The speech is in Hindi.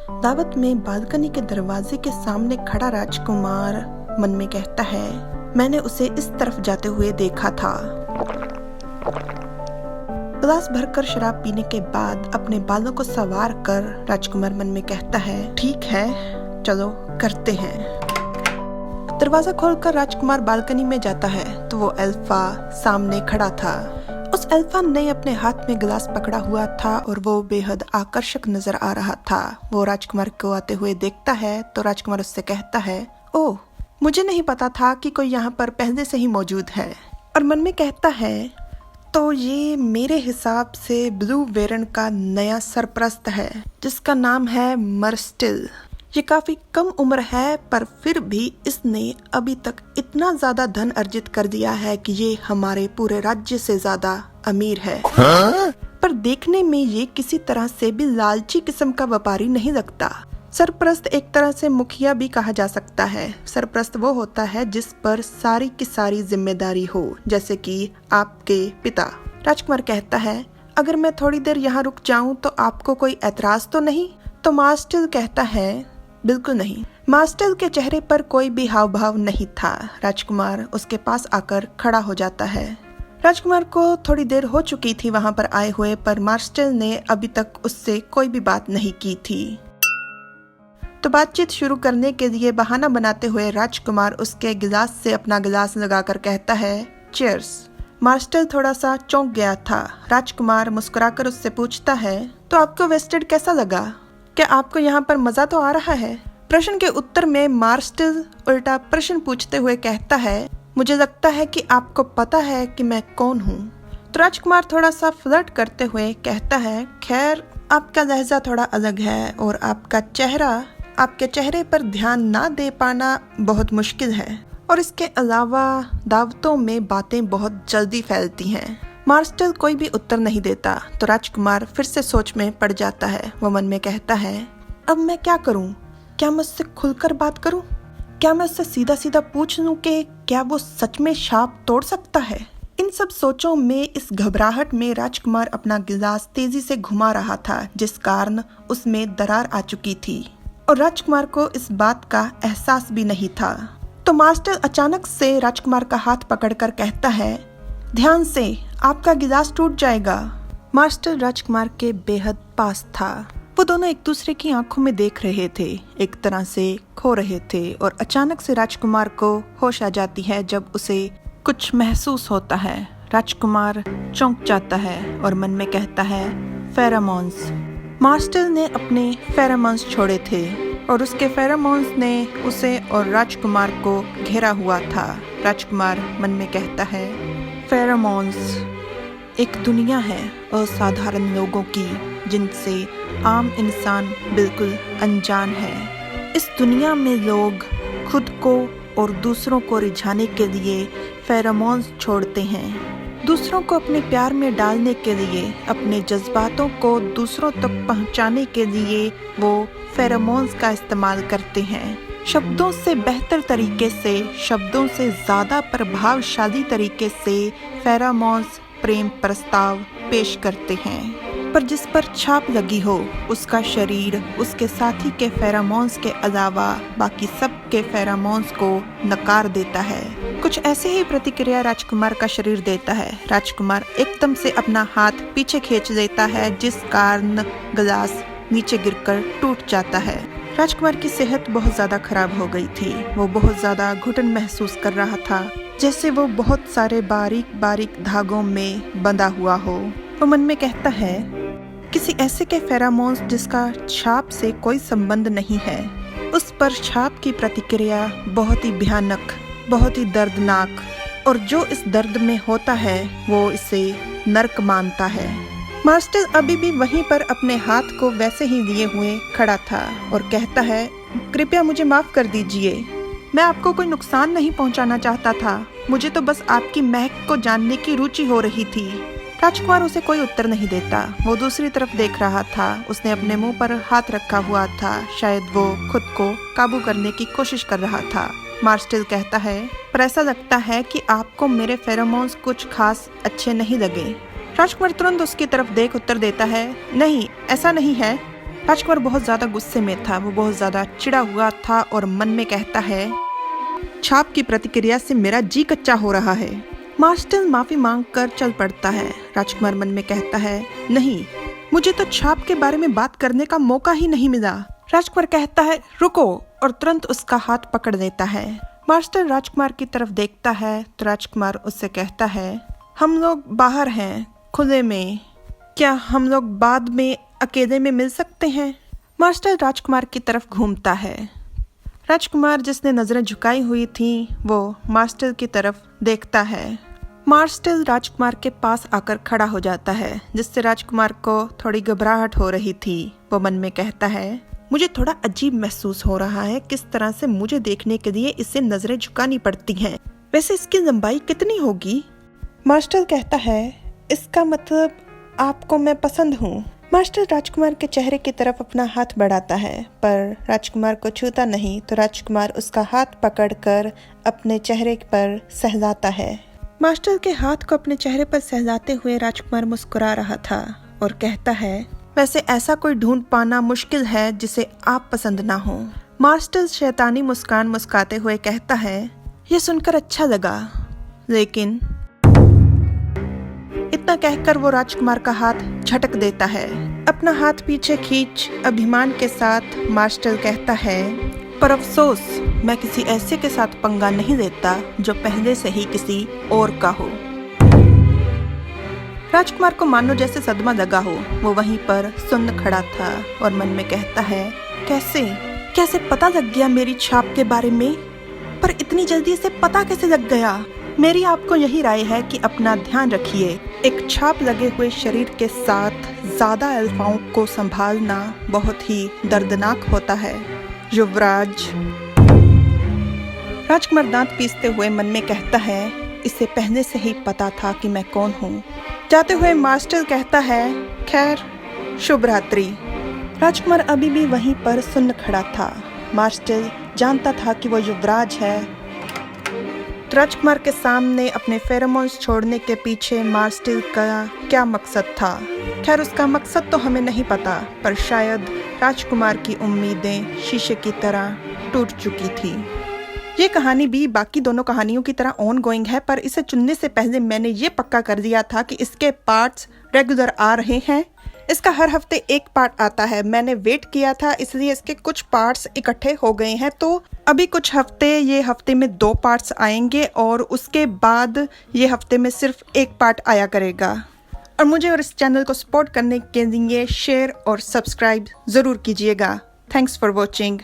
दावत में बालकनी के दरवाजे के सामने खड़ा राजकुमार मन में कहता है, मैंने उसे इस तरफ जाते हुए देखा था। गिलास भरकर शराब पीने के बाद अपने बालों को संवार कर राजकुमार मन में कहता है, ठीक है, चलो करते हैं। दरवाजा खोलकर राजकुमार बालकनी में जाता है तो वो अल्फा सामने खड़ा था। उस अल्फा ने अपने हाथ में गिलास पकड़ा हुआ था और वो बेहद आकर्षक नजर आ रहा था। वो राजकुमार को आते हुए देखता है तो राजकुमार उससे कहता है, ओह, मुझे नहीं पता था कि कोई यहाँ पर पहले से ही मौजूद है। और मन में कहता है, तो ये मेरे हिसाब से ब्लू वेरन का नया सरपरस्त है जिसका नाम है मर्स्टिल। ये काफी कम उम्र है पर फिर भी इसने अभी तक इतना ज्यादा धन अर्जित कर दिया है कि ये हमारे पूरे राज्य से ज्यादा अमीर है। पर देखने में ये किसी तरह से भी लालची किस्म का व्यापारी नहीं लगता। सरपरस्त एक तरह से मुखिया भी कहा जा सकता है। सरपरस्त वो होता है जिस पर सारी की सारी जिम्मेदारी हो, जैसे कि आपके पिता। राजकुमार कहता है, अगर मैं थोड़ी देर यहाँ रुक जाऊं तो आपको कोई एतराज तो नहीं? तो मास्टर कहता है, बिल्कुल नहीं। मास्टर के चेहरे पर कोई भी हाव भाव नहीं था। राजकुमार उसके पास आकर खड़ा हो जाता है। राजकुमार को थोड़ी देर हो चुकी थी वहां पर आए हुए, पर मास्टर ने अभी तक उससे कोई भी बात नहीं की थी। तो बातचीत शुरू करने के लिए बहाना बनाते हुए राजकुमार उसके गिलास से अपना गिलास लगाकर कहता है, चीयर्स। मास्टर थोड़ा सा चौंक गया था। राजकुमार मुस्कुराकर उससे पूछता है, तो आपको वेस्टेड कैसा लगा? क्या आपको यहाँ पर मजा तो आ रहा है? प्रश्न के उत्तर में मास्टर उल्टा प्रश्न पूछते हुए कहता है, मुझे लगता है कि आपको पता है कि मैं कौन हूँ। तो राजकुमार थोड़ा सा फ्लर्ट करते हुए कहता है, खैर आपका लहजा थोड़ा अलग है और आपके चेहरे पर ध्यान ना दे पाना बहुत मुश्किल है, और इसके अलावा दावतों में बातें बहुत जल्दी फैलती हैं। मास्टर कोई भी उत्तर नहीं देता तो राजकुमार फिर से सोच में पड़ जाता है। वो मन में कहता है, अब मैं क्या करूं? क्या मैं उससे खुलकर बात करूं? क्या मैं उससे सीधा सीधा पूछ लूं कि क्या वो सच में शाप तोड़ सकता है? इन सब सोचों में, इस घबराहट में राजकुमार अपना गिलास तेजी से घुमा रहा था, जिस कारण उसमें दरार आ चुकी थी और राजकुमार को इस बात का एहसास भी नहीं था। तो मास्टर अचानक से राजकुमार का हाथ पकड़कर कहता है, ध्यान से, आपका गिलास टूट जाएगा। मास्टर राजकुमार के बेहद पास था। वो दोनों एक दूसरे की आंखों में देख रहे थे, एक तरह से खो रहे थे, और अचानक से राजकुमार को होश आ जाती है जब उसे कुछ महसूस होता है। राजकुमार चौंक जाता है और मन में कहता है, फेरामोन्स। मास्टर ने अपने फेरामोन्स छोड़े थे और उसके फेरामोन्स ने उसे और राजकुमार को घेरा हुआ था। राजकुमार मन में कहता है, फेरामोन्स एक दुनिया है असाधारण लोगों की जिनसे आम इंसान बिल्कुल अनजान है। इस दुनिया में लोग खुद को और दूसरों को रिझाने के लिए फेरामोन्स छोड़ते हैं। दूसरों को अपने प्यार में डालने के लिए, अपने जज्बातों को दूसरों तक पहुंचाने के लिए वो फेरामोन्स का इस्तेमाल करते हैं। शब्दों से बेहतर तरीके से, शब्दों से ज़्यादा प्रभावशाली तरीके से फेरामोन्स प्रेम प्रस्ताव पेश करते हैं। पर जिस पर छाप लगी हो उसका शरीर उसके साथी के फेरामोन्स के अलावा बाकी सब के फेरामोन्स को नकार देता है। कुछ ऐसे ही प्रतिक्रिया राजकुमार का शरीर देता है। राजकुमार एकदम से अपना हाथ पीछे खींच लेता है, जिस कारण गिलास नीचे गिरकर टूट जाता है। राजकुमार की सेहत बहुत ज़्यादा खराब हो गई थी। वो बहुत ज़्यादा घुटन महसूस कर रहा था, जैसे वो बहुत सारे बारीक बारीक धागों में बंधा हुआ हो। वो मन में कहता है, किसी ऐसे के फेरामोन्स जिसका छाप से कोई संबंध नहीं है, उस पर छाप की प्रतिक्रिया बहुत ही भयानक, बहुत ही दर्दनाक, और जो इस दर्द में होता है वो इसे नर्क मानता है। मास्टर अभी भी वहीं पर अपने हाथ को वैसे ही लिए हुए खड़ा था और कहता है, कृपया मुझे माफ कर दीजिए, मैं आपको कोई नुकसान नहीं पहुंचाना चाहता था, मुझे तो बस आपकी महक को जानने की रुचि हो रही थी। राजकुमार उसे कोई उत्तर नहीं देता। वो दूसरी तरफ देख रहा था। उसने अपने मुंह पर हाथ रखा हुआ था, शायद वो खुद को काबू करने की कोशिश कर रहा था। मास्टर कहता है, पर ऐसा लगता है कि आपको मेरे फेरोमोन्स कुछ खास अच्छे नहीं लगे। राजकुमार तुरंत उसकी तरफ देख उत्तर देता है, नहीं, ऐसा नहीं है। राजकुमार बहुत ज्यादा गुस्से में था, वो बहुत ज्यादा चिढ़ा हुआ था और मन में कहता है, छाप की प्रतिक्रिया से मेरा जी कच्चा हो रहा है। मार्शल माफी मांगकर चल पड़ता है। राजकुमार मन में कहता है, नहीं, मुझे तो छाप के बारे में बात करने का मौका ही नहीं मिला। राजकुमार कहता है, रुको, और तुरंत उसका हाथ पकड़ लेता है। मार्शल राजकुमार की तरफ देखता है तो राजकुमार उससे कहता है, हम लोग बाहर हैं, खुले में, क्या हम लोग बाद में अकेले में मिल सकते हैं? मार्शल राजकुमार की तरफ घूमता है। राजकुमार जिसने नजरें झुकाई हुई थी वो मार्शल की तरफ देखता है। मार्शल राजकुमार के पास आकर खड़ा हो जाता है, जिससे राजकुमार को थोड़ी घबराहट हो रही थी। वो मन में कहता है, मुझे थोड़ा अजीब महसूस हो रहा है, किस तरह से मुझे देखने के लिए इसे नजरें झुकानी पड़ती हैं। वैसे इसकी लंबाई कितनी होगी? मार्शल कहता है, इसका मतलब आपको मैं पसंद हूँ। मार्शल राजकुमार के चेहरे की तरफ अपना हाथ बढ़ाता है, पर राजकुमार को छूता नहीं, तो राजकुमार उसका हाथ पकड़कर अपने चेहरे पर सहलाता है। मार्शल के हाथ को अपने चेहरे पर सहलाते हुए राजकुमार मुस्कुरा रहा था और कहता है, वैसे ऐसा कोई ढूंढ पाना मुश्किल है जिसे आप पसंद ना हो। मार्शल शैतानी मुस्कान मुस्काते हुए कहता है, ये सुनकर अच्छा लगा, लेकिन इतना कहकर वो राजकुमार का हाथ झटक देता है। अपना हाथ पीछे खींच अभिमान के साथ मार्शल कहता है, पर अफसोस, मैं किसी ऐसे के साथ पंगा नहीं लेता जो पहले से ही किसी और का हो। राजकुमार को मानो जैसे सदमा लगा हो, वो वहीं पर सुन्न खड़ा था और मन में कहता है, कैसे पता लग गया मेरी छाप के बारे में? पर इतनी जल्दी से पता कैसे लग गया? मेरी आपको यही राय है कि अपना ध्यान रखिए। एक छाप लगे हुए शरीर के साथ ज्यादा अल्फाओं को संभालना बहुत ही दर्दनाक होता है। युवराज। राजकुमार दांत पीसते हुए मन में कहता है, इसे पहले से ही पता था कि मैं कौन हूँ। जाते हुए मार्शल कहता है, खैर, शुभ रात्रि। राजकुमार अभी भी वहीं पर सुन्न खड़ा था। मार्शल जानता था कि वो युवराज है। राजकुमार के सामने अपने फेरोमोन्स छोड़ने के पीछे मार्शल का क्या मकसद था? खैर, उसका मकसद तो हमें नहीं पता, पर शायद राजकुमार की उम्मीदें शीशे की तरह टूट चुकी थी। ये कहानी भी बाकी दोनों कहानियों की तरह ऑन गोइंग है, पर इसे चुनने से पहले मैंने ये पक्का कर दिया था कि इसके पार्ट्स रेगुलर आ रहे हैं। इसका हर हफ्ते एक पार्ट आता है। मैंने वेट किया था, इसलिए इसके कुछ पार्ट्स इकट्ठे हो गए हैं। तो अभी कुछ ये हफ्ते में 2 पार्ट्स आएंगे और उसके बाद ये हफ्ते में सिर्फ 1 पार्ट आया करेगा। और मुझे और इस चैनल को सपोर्ट करने के लिए शेयर और सब्सक्राइब ज़रूर कीजिएगा। Thanks for watching.